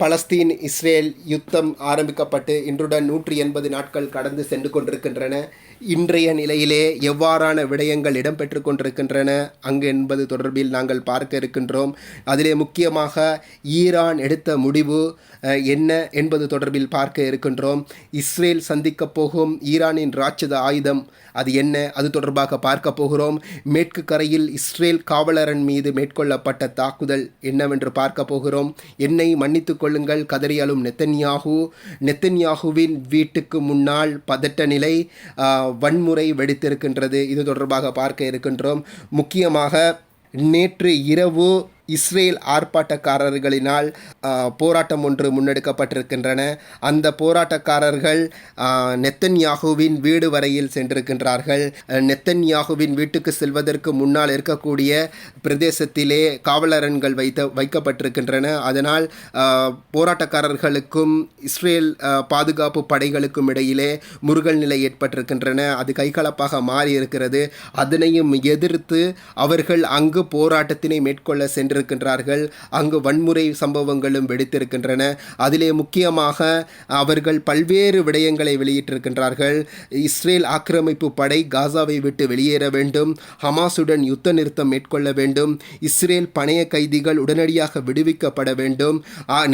Palestine Israel யுத்தம் ஆரம்பிக்கப்பட்டு இன்றுடன் 180 நாட்கள் கடந்து சென்று கொண்டிருக்கின்றன. இன்றைய நிலையிலே எவ்வாறான விடயங்கள் இடம்பெற்று கொண்டிருக்கின்றன அங்கு என்பது தொடர்பில் நாங்கள் பார்க்க இருக்கின்றோம். அதிலே முக்கியமாக ஈரான் எடுத்த முடிவு என்ன என்பது தொடர்பில் பார்க்க இருக்கின்றோம். இஸ்ரேல் சந்திக்கப் போகும் ஈரானின் ராட்சத ஆயுதம் அது என்ன, அது தொடர்பாக பார்க்க போகிறோம். மேற்கு கரையில் இஸ்ரேல் காவலரன் மீது மேற்கொள்ளப்பட்ட தாக்குதல் என்னவென்று பார்க்க போகிறோம். என்னை மன்னித்துக் கொள்ளுங்கள் கதறியாலும் நெத்தன்யாகுவின் வீட்டுக்கு முன்னால் பதட்ட நிலை, வன்முறை வெடித்திருக்கின்றது. இது தொடர்பாக பார்க்க இருக்கின்றோம். முக்கியமாக நேற்று இரவு இஸ்ரேல் ஆர்ப்பாட்டக்காரர்களினால் போராட்டம் ஒன்று முன்னெடுக்கப்பட்டிருக்கின்றன. அந்த போராட்டக்காரர்கள் நெத்தன்யாகுவின் வீடு வரையில் சென்றிருக்கின்றார்கள். நெத்தன்யாகுவின் வீட்டுக்கு செல்வதற்கு முன்னால் இருக்கக்கூடிய பிரதேசத்திலே காவலரன்கள் வைக்கப்பட்டிருக்கின்றன. அதனால் போராட்டக்காரர்களுக்கும் இஸ்ரேல் பாதுகாப்பு படைகளுக்கும் இடையிலே முருகல் நிலை ஏற்பட்டிருக்கின்றன. அது கைகலப்பாக மாறியிருக்கிறது. அதனையும் எதிர்த்து அவர்கள் அங்கு போராட்டத்தினை மேற்கொள்ள சென்றிருக்கின்றார்கள். அங்கு வன்முறை சம்பவங்களும் வெடித்திருக்கின்றன. அதிலே முக்கியமாக அவர்கள் பல்வேறு விடயங்களை வெளியிட்டிருக்கின்றார்கள். இஸ்ரேல் ஆக்கிரமிப்பு படை காசாவை விட்டு வெளியேற வேண்டும், ஹமாஸுடன் யுத்த நிறுத்தம் மேற்கொள்ள வேண்டும், இஸ்ரேல் பணைய கைதிகள் உடனடியாக விடுவிக்கப்பட வேண்டும்,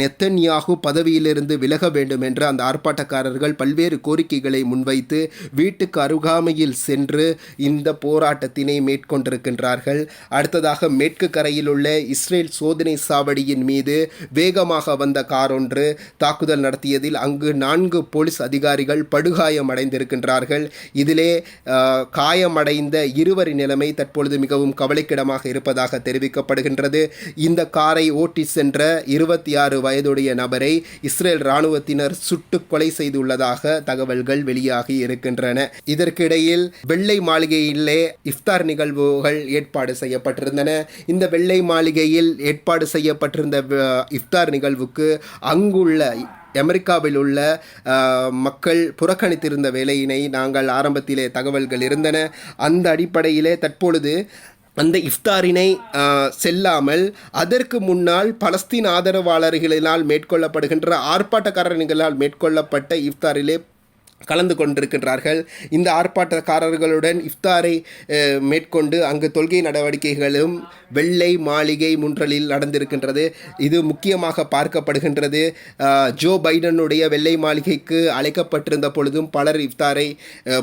நெத்தன்யாகு பதவியிலிருந்து விலக வேண்டும் என்று அந்த ஆர்ப்பாட்டக்காரர்கள் பல்வேறு கோரிக்கைகளை முன்வைத்து வீட்டுக்கு அருகாமையில் சென்று இந்த போராட்டத்தினை மேற்கொண்டிருக்கின்றார்கள். அடுத்ததாக மேற்கு கரையில் உள்ள இஸ்ரேல் சோதனை சாவடியின் மீது வேகமாக வந்த கார் ஒன்று தாக்குதல் நடத்தியதில் அங்கு 4 போலீஸ் அதிகாரிகள் படுகாயம் அடைந்திருக்கின்றார்கள். இதிலே காயமடைந்த இருவரின் நிலைமை தற்பொழுது மிகவும் கவலைக்கிடமாக இருப்பதாக தெரிவிக்கப்படுகின்றது. இந்த காரை ஓட்டி சென்ற 26 வயதுடைய நபரை இஸ்ரேல் இராணுவத்தினர் சுட்டு கொலை செய்துள்ளதாக தகவல்கள் வெளியாகி இருக்கின்றன. இதற்கிடையில் வெள்ளை மாளிகையிலே இஃப்தார் நிகழ்வுகள் ஏற்பாடு செய்யப்பட்டிருந்தன. இந்த வெள்ளை மாளிகையில் ஏற்பாடு செய்யப்பட்டிருந்த இஃப்தார் நிகழ்வுக்கு அங்குள்ள அமெரிக்காவில் உள்ள மக்கள் புறக்கணித்திருந்த வேலையினை நாங்கள் ஆரம்பத்திலே தகவல்கள் இருந்தன. அந்த அடிப்படையிலே தற்பொழுது அந்த இஃப்தாரினை செல்லாமல் அதற்கு முன்னால் பலஸ்தீன் ஆதரவாளர்களினால் மேற்கொள்ளப்படுகின்ற ஆர்ப்பாட்டக்காரர்களால் மேற்கொள்ளப்பட்ட இஃப்தாரிலே கலந்து கொண்டிருக்கின்றார்கள். இந்த ஆர்ப்பாட்டக்காரர்களுடன் இஃப்தாரை மேற்கொண்டு அங்கு தொல்கை நடவடிக்கைகளும் வெள்ளை மாளிகை முன்றலில் நடந்திருக்கின்றது. இது முக்கியமாக பார்க்கப்படுகின்றது. ஜோ பைடனுடைய வெள்ளை மாளிகைக்கு அழைக்கப்பட்டிருந்த பொழுதும் பலர் இஃப்தாரை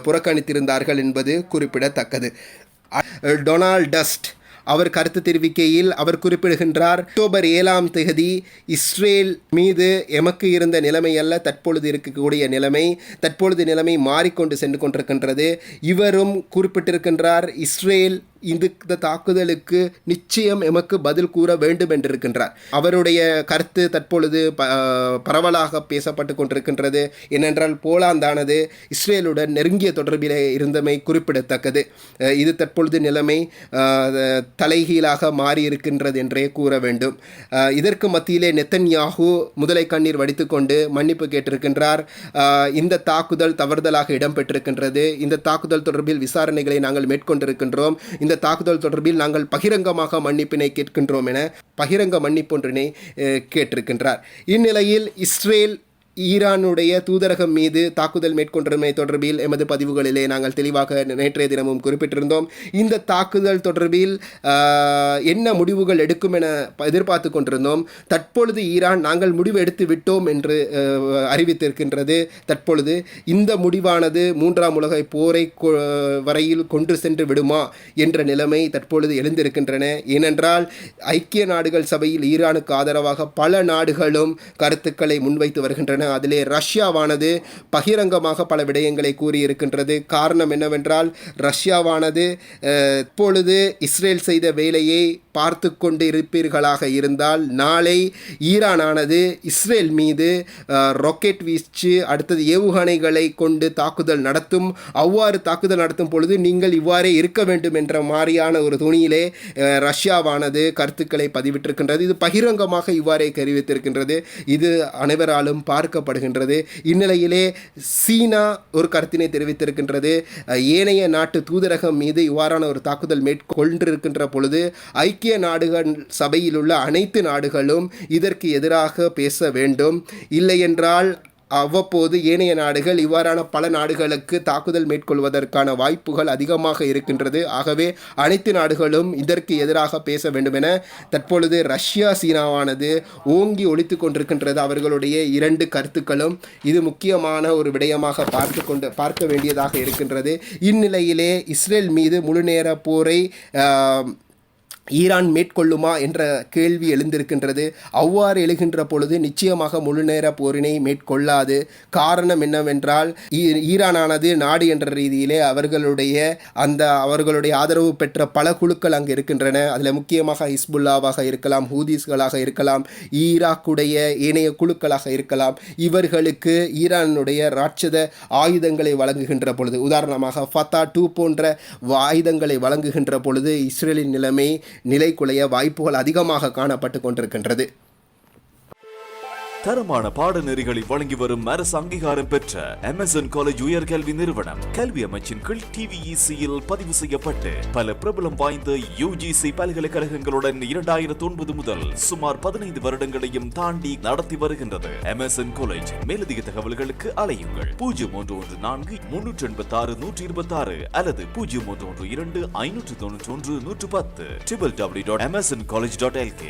புறக்கணித்திருந்தார்கள் என்பது குறிப்பிடத்தக்கது. டொனால்ட் டஸ்ட் அவர் கருத்து தெரிவிக்கையில் அவர் குறிப்பிடுகின்றார், அக்டோபர் 7ஆம் தேதி இஸ்ரேல் மீது எமக்கு இருந்த நிலைமை அல்ல தற்பொழுது இருக்கக்கூடிய நிலைமை. தற்பொழுது நிலைமை மாறிக்கொண்டு சென்று கொண்டிருக்கின்றது. இவரும் குறிப்பிட்டிருக்கின்றார், இஸ்ரேல் இந்த தாக்குதலுக்கு நிச்சயம் எமக்கு பதில் கூற வேண்டும் என்றிருக்கின்றார். அவருடைய கருத்து தற்பொழுது பரவலாக பேசப்பட்டு கொண்டிருக்கின்றது. ஏனென்றால் போலாந்தானது இஸ்ரேலுடன் நெருங்கிய தொடர்பிலே இருந்தமை குறிப்பிடத்தக்கது. இது தற்பொழுது நிலைமை தலைகீழாக மாறியிருக்கின்றது என்றே கூற வேண்டும். இதற்கு மத்தியிலே நெத்தன்யாகு முதலை கண்ணீர் வடித்துக்கொண்டு மன்னிப்பு கேட்டிருக்கின்றார். இந்த தாக்குதல் தவறுதலாக இடம்பெற்றிருக்கின்றது. இந்த தாக்குதல் தொடர்பில் விசாரணைகளை நாங்கள் மேற்கொண்டிருக்கின்றோம். இந்த தாக்குதல் தொடர்பில் நாங்கள் பகிரங்கமாக மன்னிப்பினை கேட்கின்றோம் என பகிரங்க மன்னிப்பொன்றினை கேட்டிருக்கின்றார். இந்நிலையில் இஸ்ரேல் ஈரானுடைய தூதரகம் மீது தாக்குதல் மேற்கொண்டமை தொடர்பில் எமது பதிவுகளிலே நாங்கள் தெளிவாக நேற்றைய தினமும் குறிப்பிட்டிருந்தோம். இந்த தாக்குதல் தொடர்பில் என்ன முடிவுகள் எடுக்கும் என எதிர்பார்த்து கொண்டிருந்தோம். தற்பொழுது ஈரான் நாங்கள் முடிவு எடுத்து விட்டோம் என்று அறிவித்திருக்கின்றது. தற்பொழுது இந்த முடிவானது 3ஆம் உலக போரை வரையில் கொண்டு சென்று விடுமா என்ற நிலைமை தற்பொழுது எழுந்திருக்கின்றன. ஏனென்றால் ஐக்கிய நாடுகள் சபையில் ஈரானுக்கு ஆதரவாக பல நாடுகளும் கருத்துக்களை முன்வைத்து வருகின்றன. அதிலே ரஷ்யாவானது பகிரங்கமாக பல விடயங்களை கூறியிருக்கின்றது. காரணம் என்னவென்றால் ரஷ்யாவானது இப்பொழுது இஸ்ரேல் செய்த வேலையை பார்த்து கொண்டு இருப்பீர்களாக இருந்தால் நாளை ஈரானானது இஸ்ரேல் மீது ராக்கெட் வீச்சு அடுத்தது ஏவுகணைகளை கொண்டு தாக்குதல் நடத்தும். அவ்வாறு தாக்குதல் நடத்தும் பொழுது நீங்கள் இவ்வாறே இருக்க வேண்டும் என்ற மாதிரியான ஒரு துணியிலே ரஷ்யாவானது கருத்துக்களை பதிவிட்டிருக்கின்றது. இது பகிரங்கமாக இவ்வாறே தெரிவித்திருக்கின்றது. இது அனைவராலும் பார்க்கப்படுகின்றது. இந்நிலையிலே சீனா ஒரு கருத்தினை தெரிவித்திருக்கின்றது. ஏனைய நாட்டு தூதரகம் மீது இவ்வாறான ஒரு தாக்குதல் மேற்கொண்டிருக்கின்ற பொழுது ஐக்கிய ஐக்கிய நாடுகள் சபையில் உள்ள அனைத்து நாடுகளும் இதற்கு எதிராக பேச வேண்டும். இல்லையென்றால் அவ்வப்போது ஏனைய நாடுகள் இவ்வாறான பல நாடுகளுக்கு தாக்குதல் மேற்கொள்வதற்கான வாய்ப்புகள் அதிகமாக இருக்கின்றது. ஆகவே அனைத்து நாடுகளும் இதற்கு எதிராக பேச வேண்டும் என தற்பொழுது ரஷ்யா சீனாவானது ஓங்கி ஒலித்து கொண்டிருக்கின்றது. அவர்களுடைய இரண்டு கருத்துக்களும் இது முக்கியமான ஒரு விடயமாக பார்க்க வேண்டியதாக இருக்கின்றது. இந்நிலையிலே இஸ்ரேல் மீது முழுநேர போரை ஈரான் மேற்கொள்ளுமா என்ற கேள்வி எழுந்திருக்கின்றது. அவ்வாறு எழுகின்ற பொழுது நிச்சயமாக முழுநேர போரினை மேற்கொள்ளாது. காரணம் என்னவென்றால் ஈரானானது நாடு என்ற ரீதியிலே அவர்களுடைய ஆதரவு பெற்ற பல குழுக்கள் அங்கு இருக்கின்றன. அதில் முக்கியமாக ஹிஸ்புல்லாவாக இருக்கலாம், ஹூதிஸ்களாக இருக்கலாம், ஈராக்குடைய ஏனைய குழுக்களாக இருக்கலாம். இவர்களுக்கு ஈரானுடைய ராட்சத ஆயுதங்களை வழங்குகின்ற பொழுது, உதாரணமாக ஃபத்தா 2 போன்ற ஆயுதங்களை வழங்குகின்ற பொழுது இஸ்ரேலின் நிலை குலைய வாய்ப்புகள் அதிகமாக காணப்பட்டு கொண்டிருக்கின்றது. தரமான பாடநெறிகளை வழங்கி வரும் அரசு அங்கீகாரம் பெற்ற அமேசான் காலேஜ் உயர்கல்வி நிறுவனம் கல்வி அமைச்சின் கீழ் TVEC-யில் பதிவு செய்யப்பட்டு பல பிரபலம் வாய்ந்த UGC பல்கலைக்கழகங்களுடன் 2009 முதல் சுமார் 15 வருடங்களையும் தாண்டி நடத்தி வருகின்றது. Amazon college. மேலதிக தகவல்களுக்கு அலையுங்கள் 014386 அல்லது 0112 591 110 www.amazoncollege.lk.